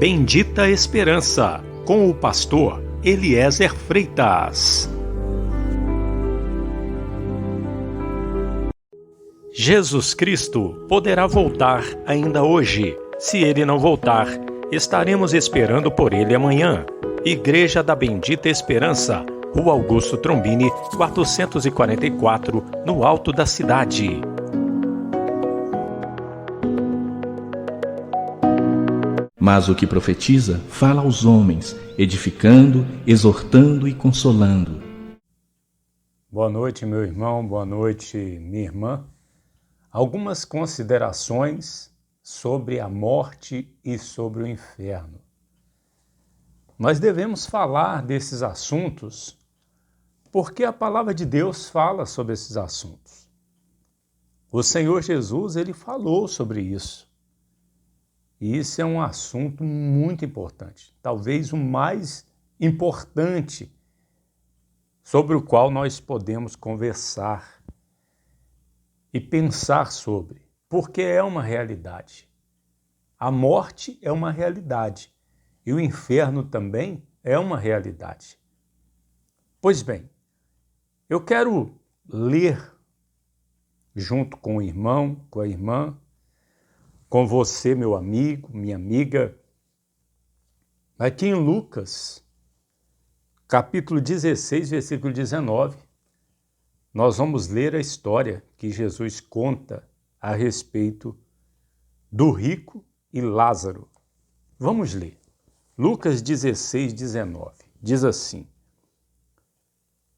Bendita Esperança, com o pastor Eliezer Freitas. Jesus Cristo poderá voltar ainda hoje. Se Ele não voltar, estaremos esperando por Ele amanhã. Igreja da Bendita Esperança, Rua Augusto Trombini, 444, no alto da cidade. Mas o que profetiza, fala aos homens, edificando, exortando e consolando. Boa noite, meu irmão, boa noite, minha irmã. Algumas considerações sobre a morte e sobre o inferno. Nós devemos falar desses assuntos porque a palavra de Deus fala sobre esses assuntos. O Senhor Jesus, ele falou sobre isso. E isso é um assunto muito importante, talvez o mais importante sobre o qual nós podemos conversar e pensar sobre, porque é uma realidade. A morte é uma realidade e o inferno também é uma realidade. Pois bem, eu quero ler junto com o irmão, com a irmã, com você, meu amigo, minha amiga, aqui em Lucas, capítulo 16, versículo 19, nós vamos ler a história que Jesus conta a respeito do rico e Lázaro. Vamos ler. Lucas 16, 19, diz assim: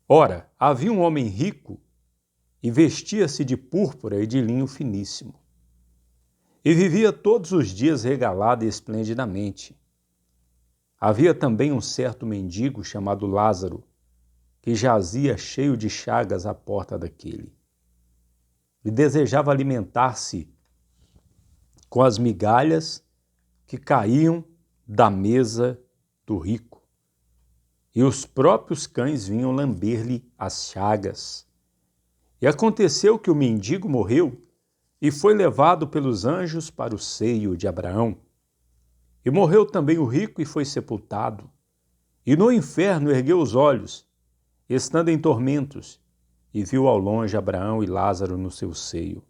Ora, havia um homem rico e vestia-se de púrpura e de linho finíssimo. E vivia todos os dias regalado e esplendidamente. Havia também um certo mendigo chamado Lázaro, que jazia cheio de chagas à porta daquele. E desejava alimentar-se com as migalhas que caíam da mesa do rico. E os próprios cães vinham lamber-lhe as chagas. E aconteceu que o mendigo morreu e foi levado pelos anjos para o seio de Abraão. E morreu também o rico e foi sepultado. E no inferno ergueu os olhos, estando em tormentos, e viu ao longe Abraão e Lázaro no seu seio.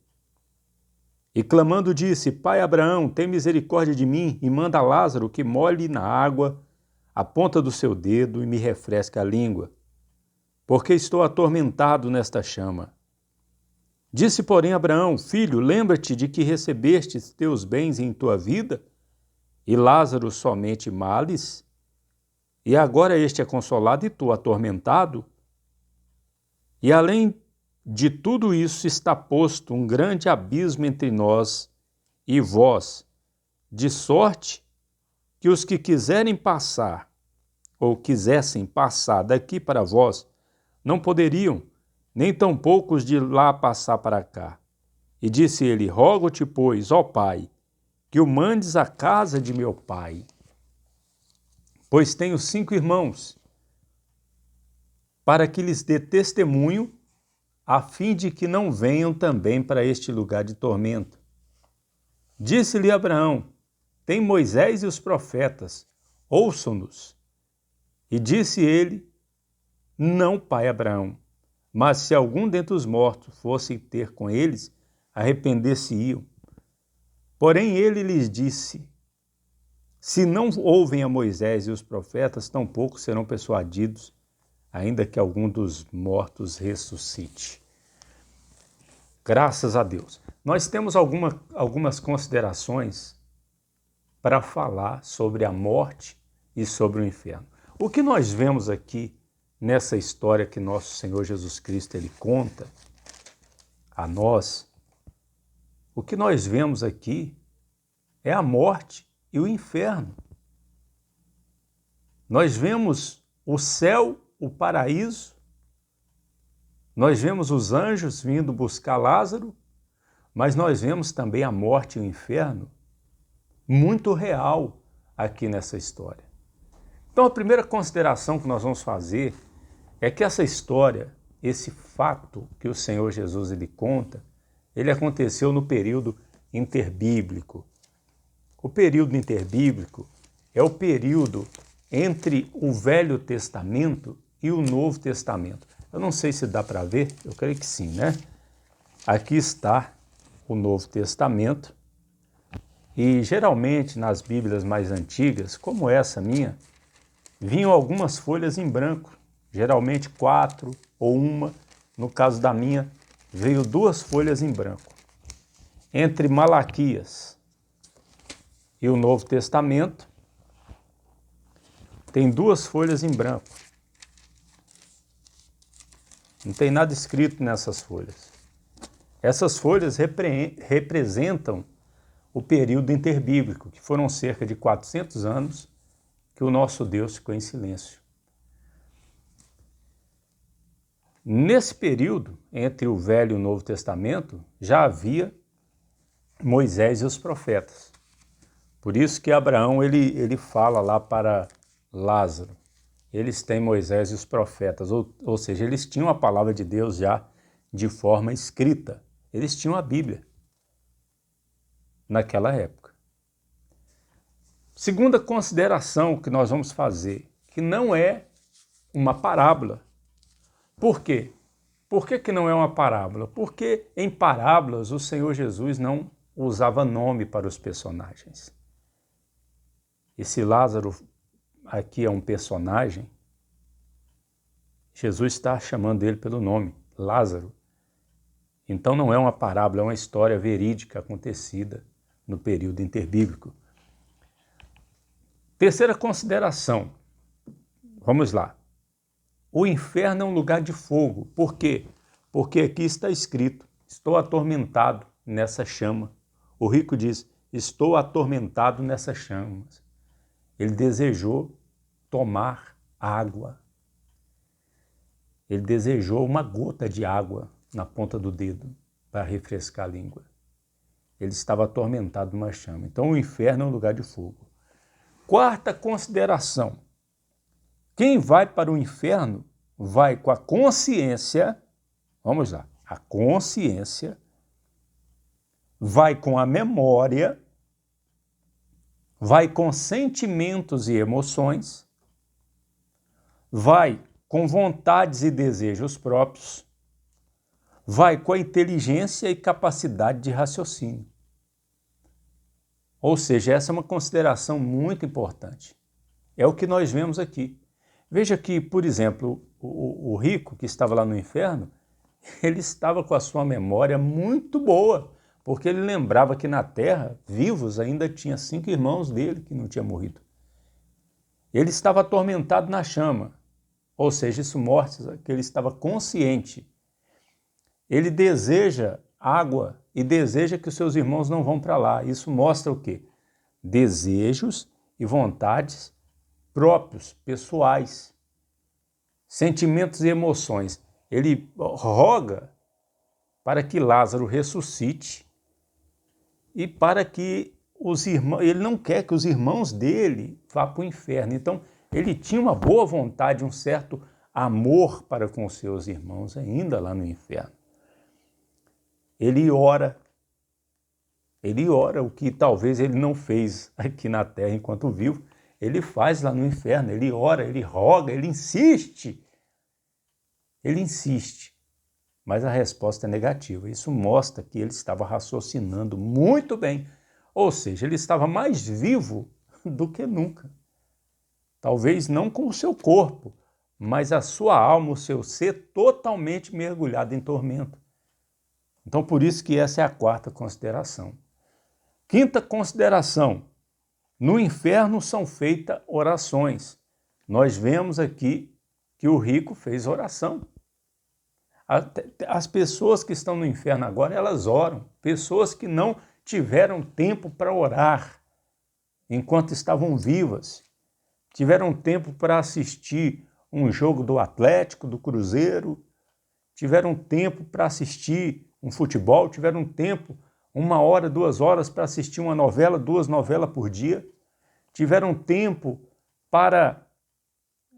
E clamando disse: Pai Abraão, tem misericórdia de mim e manda Lázaro que molhe na água a ponta do seu dedo e me refresque a língua, porque estou atormentado nesta chama. Disse, porém, Abraão: Filho, lembra-te de que recebestes teus bens em tua vida, e Lázaro somente males, e agora este é consolado e tu atormentado? E além de tudo isso está posto um grande abismo entre nós e vós, de sorte que os que quiserem passar, ou quisessem passar daqui para vós, não poderiam, nem tampouco os de lá passar para cá. E disse ele: Rogo-te, pois, ó Pai, que o mandes à casa de meu pai, pois tenho 5 irmãos, para que lhes dê testemunho, a fim de que não venham também para este lugar de tormento. Disse-lhe Abraão: Tem Moisés e os profetas, ouçam-nos. E disse ele: Não, pai Abraão, mas se algum dentre os mortos fosse ter com eles, arrepender-se-iam. Porém ele lhes disse: Se não ouvem a Moisés e os profetas, tampouco serão persuadidos, ainda que algum dos mortos ressuscite. Graças a Deus. Nós temos algumas considerações para falar sobre a morte e sobre o inferno. O que nós vemos aqui nessa história que nosso Senhor Jesus Cristo ele conta a nós, o que nós vemos aqui é a morte e o inferno. Nós vemos o céu, o paraíso, nós vemos os anjos vindo buscar Lázaro, mas nós vemos também a morte e o inferno muito real aqui nessa história. Então a primeira consideração que nós vamos fazer é que essa história, esse fato que o Senhor Jesus ele conta, ele aconteceu no período interbíblico. O período interbíblico é o período entre o Velho Testamento e o Novo Testamento. Eu não sei se dá para ver, eu creio que sim, né? Aqui está o Novo Testamento e geralmente nas Bíblias mais antigas, como essa minha, vinham algumas folhas em branco, geralmente 4 ou uma. No caso da minha, veio 2 folhas em branco. Entre Malaquias e o Novo Testamento, tem 2 folhas em branco. Não tem nada escrito nessas folhas. Essas folhas representam o período interbíblico, que foram cerca de 400 anos que o nosso Deus ficou em silêncio. Nesse período, entre o Velho e o Novo Testamento, já havia Moisés e os profetas. Por isso que Abraão ele fala lá para Lázaro, eles têm Moisés e os profetas, ou seja, eles tinham a palavra de Deus já de forma escrita, eles tinham a Bíblia naquela época. Segunda consideração que nós vamos fazer, que não é uma parábola. Por quê? Por que não é uma parábola? Porque em parábolas o Senhor Jesus não usava nome para os personagens. Esse Lázaro aqui é um personagem, Jesus está chamando ele pelo nome, Lázaro. Então não é uma parábola, é uma história verídica acontecida no período interbíblico. Terceira consideração, vamos lá. O inferno é um lugar de fogo. Por quê? Porque aqui está escrito, estou atormentado nessa chama. O rico diz, estou atormentado nessas chamas. Ele desejou tomar água. Ele desejou uma gota de água na ponta do dedo para refrescar a língua. Ele estava atormentado numa chama. Então o inferno é um lugar de fogo. Quarta consideração. Quem vai para o inferno vai com a consciência, vamos lá, a consciência, vai com a memória, vai com sentimentos e emoções, vai com vontades e desejos próprios, vai com a inteligência e capacidade de raciocínio. Ou seja, essa é uma consideração muito importante. É o que nós vemos aqui. Veja que, por exemplo, o rico que estava lá no inferno, ele estava com a sua memória muito boa, porque ele lembrava que na terra, vivos, ainda tinha 5 irmãos dele que não tinham morrido. Ele estava atormentado na chama, ou seja, isso mostra que ele estava consciente. Ele deseja água e deseja que os seus irmãos não vão para lá. Isso mostra o quê? Desejos e vontades próprios, pessoais, sentimentos e emoções. Ele roga para que Lázaro ressuscite e para que os irmãos, ele não quer que os irmãos dele vá para o inferno. Então, ele tinha uma boa vontade, um certo amor para com os seus irmãos ainda lá no inferno. Ele ora o que talvez ele não fez aqui na terra enquanto vivo, ele faz lá no inferno, ele ora, ele roga, ele insiste, mas a resposta é negativa. Isso mostra que ele estava raciocinando muito bem, ou seja, ele estava mais vivo do que nunca. Talvez não com o seu corpo, mas a sua alma, o seu ser totalmente mergulhado em tormento. Então, por isso que essa é a quarta consideração. Quinta consideração, no inferno são feitas orações. Nós vemos aqui que o rico fez oração. As pessoas que estão no inferno agora, elas oram. Pessoas que não tiveram tempo para orar enquanto estavam vivas. Tiveram tempo para assistir um jogo do Atlético, do Cruzeiro. Tiveram tempo para assistir um futebol, tiveram tempo, 1 hora, 2 horas para assistir uma novela, 2 novelas por dia, tiveram tempo para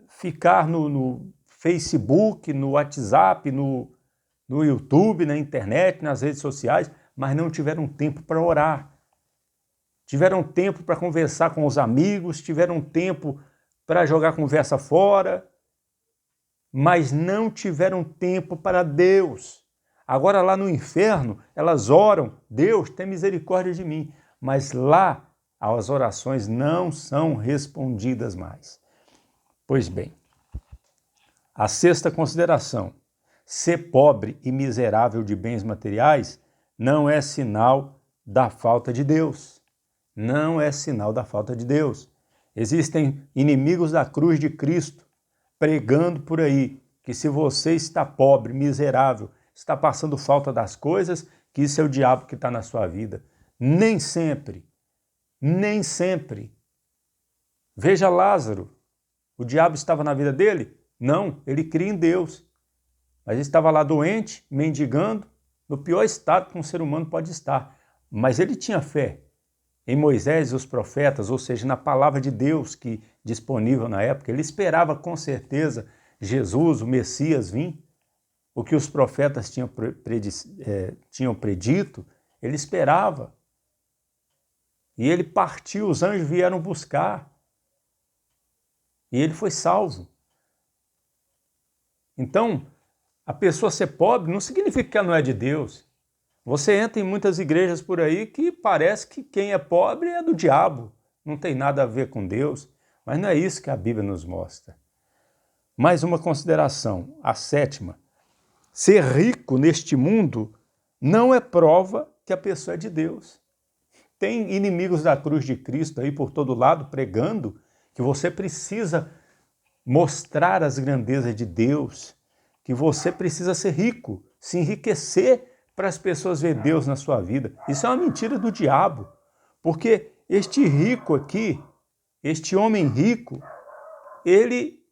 ficar no Facebook, no WhatsApp, no YouTube, na internet, nas redes sociais, mas não tiveram tempo para orar. tiveram tempo para conversar com os amigos, tiveram tempo para jogar conversa fora, mas não tiveram tempo para Deus. Agora lá no inferno, elas oram, Deus, tem misericórdia de mim, mas lá as orações não são respondidas mais. Pois bem, a sexta consideração, ser pobre e miserável de bens materiais não é sinal da falta de Deus. Não é sinal da falta de Deus. Existem inimigos da cruz de Cristo pregando por aí que se você está pobre, miserável, está passando falta das coisas, que isso é o diabo que está na sua vida. Nem sempre. Nem sempre. Veja Lázaro. O diabo estava na vida dele? Não, ele cria em Deus. Mas ele estava lá doente, mendigando, no pior estado que um ser humano pode estar. Mas ele tinha fé em Moisés e os profetas, ou seja, na palavra de Deus que disponível na época. Ele esperava com certeza Jesus, o Messias, vir. O que os profetas tinham predito, ele esperava. E ele partiu, os anjos vieram buscar. E ele foi salvo. Então, a pessoa ser pobre não significa que ela não é de Deus. Você entra em muitas igrejas por aí que parece que quem é pobre é do diabo. Não tem nada a ver com Deus. Mas não é isso que a Bíblia nos mostra. Mais uma consideração, a sétima. Ser rico neste mundo não é prova que a pessoa é de Deus. Tem inimigos da cruz de Cristo aí por todo lado pregando que você precisa mostrar as grandezas de Deus, que você precisa ser rico, se enriquecer para as pessoas ver Deus na sua vida. Isso é uma mentira do diabo, porque este rico aqui, este homem rico, ele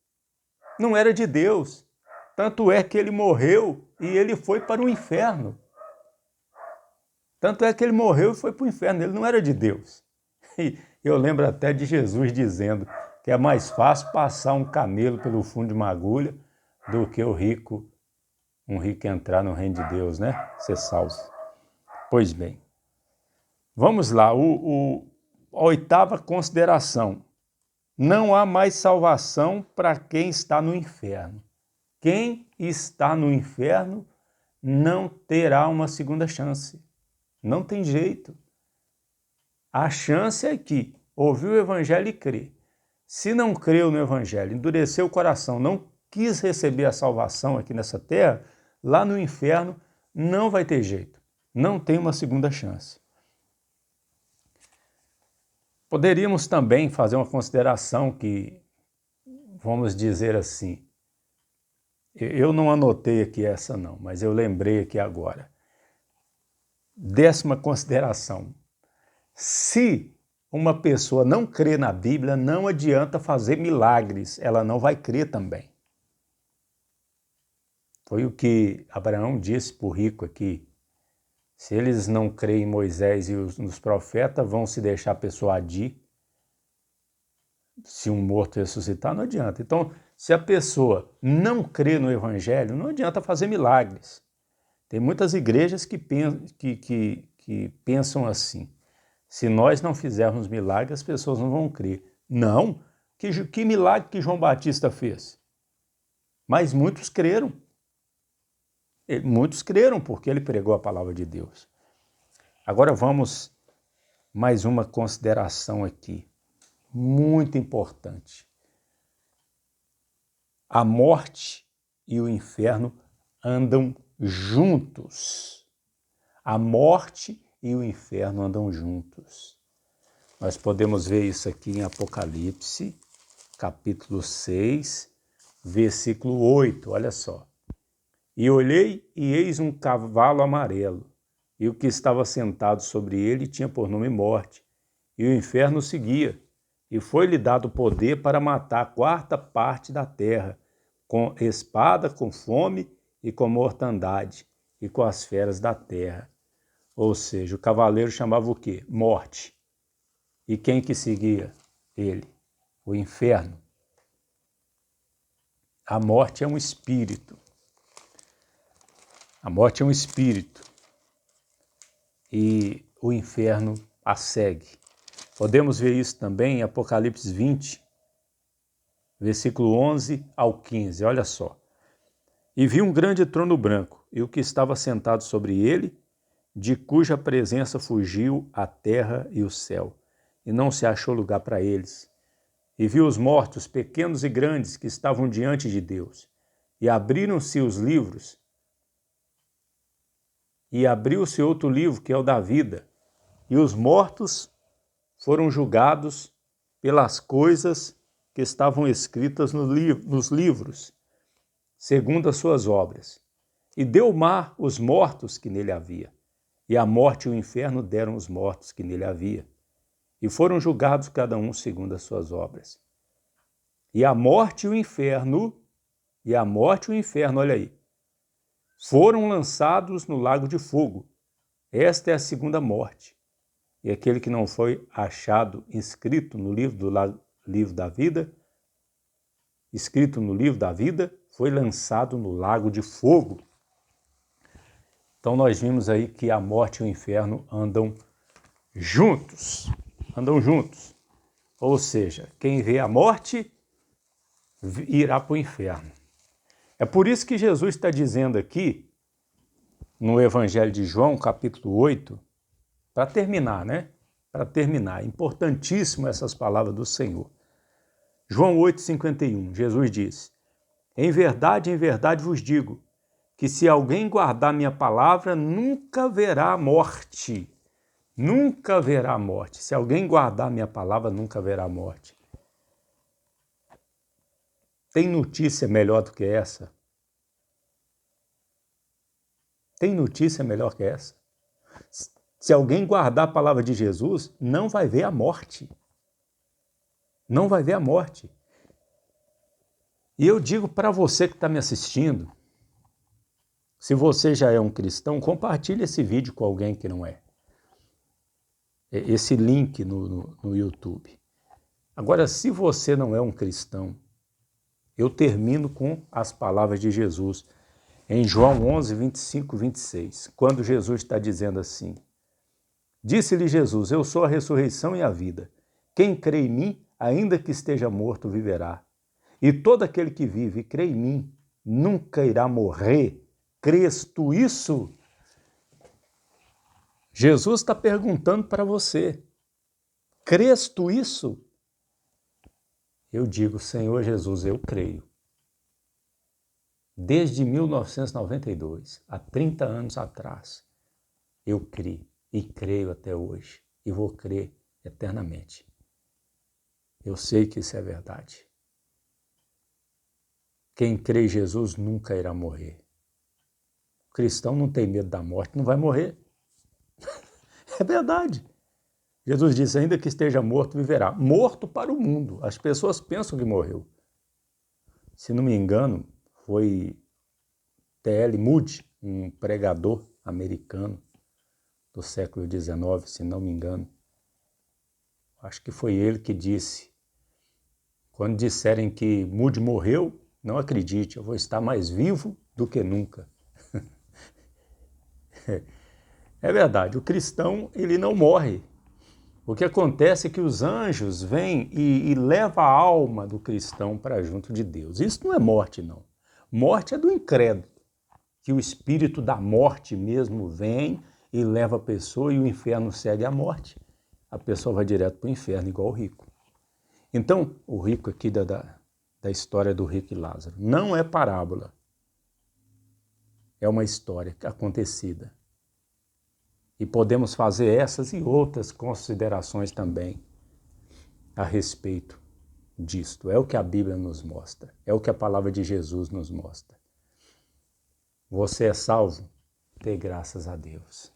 não era de Deus. Tanto é que ele morreu e ele foi para o inferno. Tanto é que ele morreu e foi para o inferno, ele não era de Deus. E eu lembro até de Jesus dizendo que é mais fácil passar um camelo pelo fundo de uma agulha do que um rico entrar no reino de Deus, né? Ser salvo. Pois bem, vamos lá, a oitava consideração. Não há mais salvação para quem está no inferno. Quem está no inferno não terá uma segunda chance. Não tem jeito. A chance é que ouviu o evangelho e crê. Se não creu no evangelho, endureceu o coração, não quis receber a salvação aqui nessa terra, lá no inferno não vai ter jeito. Não tem uma segunda chance. Poderíamos também fazer uma consideração que, vamos dizer assim, eu não anotei aqui essa não, mas eu lembrei aqui agora. 10ª consideração. Se uma pessoa não crê na Bíblia, não adianta fazer milagres, ela não vai crer também. Foi o que Abraão disse para o rico aqui. Se eles não creem em Moisés e nos profetas, vão se deixar persuadir. Se um morto ressuscitar, não adianta. Então, se a pessoa não crê no evangelho, não adianta fazer milagres. Tem muitas igrejas que pensam assim. Se nós não fizermos milagres, as pessoas não vão crer. Não. Que milagre que João Batista fez? Mas muitos creram. Muitos creram porque ele pregou a palavra de Deus. Agora vamos mais uma consideração aqui, muito importante. A morte e o inferno andam juntos. A morte e o inferno andam juntos. Nós podemos ver isso aqui em Apocalipse, capítulo 6, versículo 8, olha só. E olhei, e eis um cavalo amarelo, e o que estava sentado sobre ele tinha por nome Morte, e o inferno o seguia, e foi-lhe dado poder para matar a 4ª parte da terra, com espada, com fome e com mortandade, e com as feras da terra. Ou seja, o cavaleiro chamava o quê? Morte. E quem que seguia ele? O inferno. A morte é um espírito. A morte é um espírito e o inferno a segue. Podemos ver isso também em Apocalipse 20, versículo 11 ao 15, olha só. E vi um grande trono branco, e o que estava sentado sobre ele, de cuja presença fugiu a terra e o céu, e não se achou lugar para eles. E vi os mortos, pequenos e grandes, que estavam diante de Deus. E abriram-se os livros, e abriu-se outro livro, que é o da vida. E os mortos foram julgados pelas coisas que estavam escritas nos livros, segundo as suas obras. E deu o mar os mortos que nele havia, e a morte e o inferno deram os mortos que nele havia. E foram julgados cada um segundo as suas obras. E a morte e o inferno, olha aí, foram lançados no lago de fogo. Esta é a segunda morte. E aquele que não foi achado inscrito no livro da vida, foi lançado no lago de fogo. Então nós vimos aí que a morte e o inferno andam juntos. Ou seja, quem vê a morte irá para o inferno. É por isso que Jesus está dizendo aqui, no Evangelho de João, capítulo 8, para terminar, importantíssimo essas palavras do Senhor. João 8,51, Jesus diz: em verdade vos digo, que se alguém guardar minha palavra, nunca verá morte. Nunca verá morte. Se alguém guardar minha palavra, nunca verá morte. Tem notícia melhor do que essa? Tem notícia melhor que essa? Se alguém guardar a palavra de Jesus, não vai ver a morte. Não vai ver a morte. E eu digo para você que está me assistindo, se você já é um cristão, compartilhe esse vídeo com alguém que não é. Esse link no YouTube. Agora, se você não é um cristão, eu termino com as palavras de Jesus em João 11, 25, 26, quando Jesus está dizendo assim: disse-lhe Jesus, eu sou a ressurreição e a vida. Quem crê em mim, ainda que esteja morto, viverá. E todo aquele que vive e crê em mim, nunca irá morrer. Crês tu isso? Jesus está perguntando para você: crês tu isso? Eu digo, Senhor Jesus, eu creio. Desde 1992, há 30 anos atrás, eu criei e creio até hoje e vou crer eternamente. Eu sei que isso é verdade. Quem crê em Jesus nunca irá morrer. O cristão não tem medo da morte, não vai morrer. É verdade. Jesus disse, ainda que esteja morto, viverá. Morto para o mundo. As pessoas pensam que morreu. Se não me engano, foi T.L. Moody, um pregador americano do século XIX, se não me engano. Acho que foi ele que disse, quando disserem que Moody morreu, não acredite, eu vou estar mais vivo do que nunca. É verdade, o cristão ele não morre. O que acontece é que os anjos vêm e levam a alma do cristão para junto de Deus. Isso não é morte, não. Morte é do incrédulo, que o espírito da morte mesmo vem e leva a pessoa e o inferno segue a morte. A pessoa vai direto para o inferno, igual o rico. Então, o rico aqui da história do rico e Lázaro não é parábola. É uma história acontecida. E podemos fazer essas e outras considerações também a respeito disto. É o que a Bíblia nos mostra, é o que a palavra de Jesus nos mostra. Você é salvo? Dê graças a Deus.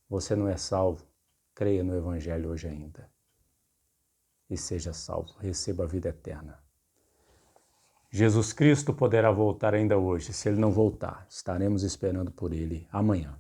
Você não é salvo? Creia no Evangelho hoje ainda. E seja salvo, receba a vida eterna. Jesus Cristo poderá voltar ainda hoje. Se Ele não voltar, estaremos esperando por Ele amanhã.